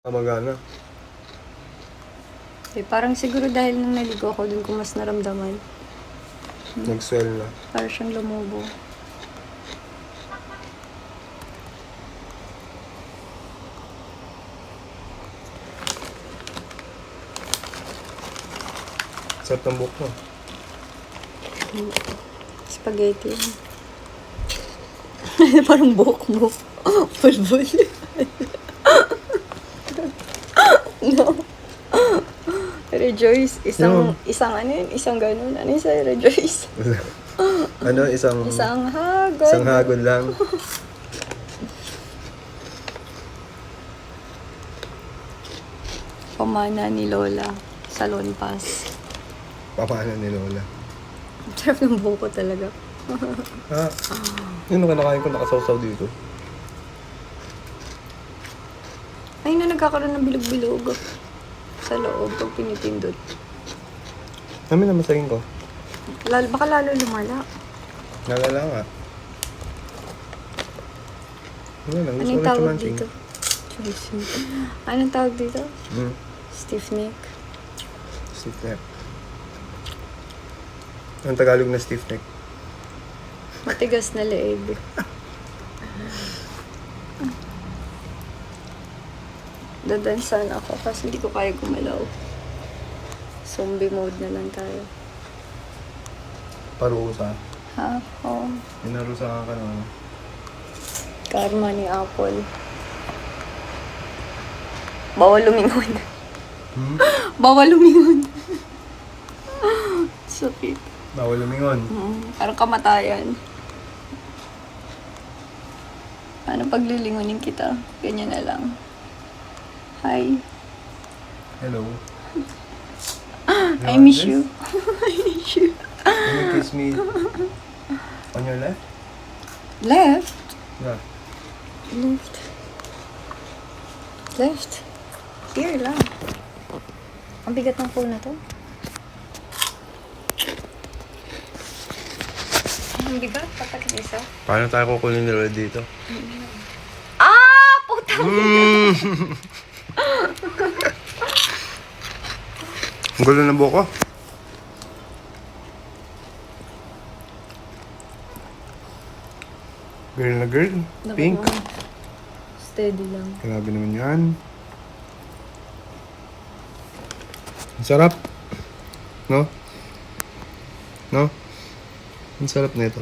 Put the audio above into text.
Magana. Parang siguro dahil nung naligo ako dun ko mas naramdaman. Nag-swell na. Parang siyang lumubo. Sarap ng buhok mo. Spaghetti. Parang buhok-buhok. Bulbul. No. Rejoice. Isang ano yun? Isang ganun. Ano yung sa'yo, Rejoice? Ano? Isang hagod. Isang hagod lang. Pamana ni Lola. Salon pass. Pamana ni Lola. Sarap ng buhok ko talaga. Ha? Yun ang kinakain ko nakasawsaw dito. Ay na nagkakaroon ng bilog-bilog. Sa loob pag pinipindot. Namin na masagin ko. Baka lalo lumala. Nalala nga. Ano lang, gusto ko Anong lang tawag chumansing. dito? Anong tawag dito? Stiff neck. Stiff neck. Ang Tagalog na stiff neck. Matigas na leeg. Dadansan ako kasi hindi ko kaya gumalaw. Zombie mode na lang tayo. Parusa. Ha? Oo. Inarusa ka na. Karma ni Apple. Bawal lumingon. Bawal lumingon. Sakit. Bawal lumingon. Parang kamatayan. Paano paglilingunin kita? Ganyan na lang. Hi. Hello. I miss you. I miss you. Can you kiss me on your left? Left? Yeah. Left. Left. Here lang. Ang bigat ng phone na to. Ang bigat? Patak isa. Paano tayo kukunin nila dito? Ah! Puta! Ang gulo ng buhok ko. Girl na girl. Pink. Steady lang. Grabe naman yan. Ang sarap. No? No? Ang sarap nito.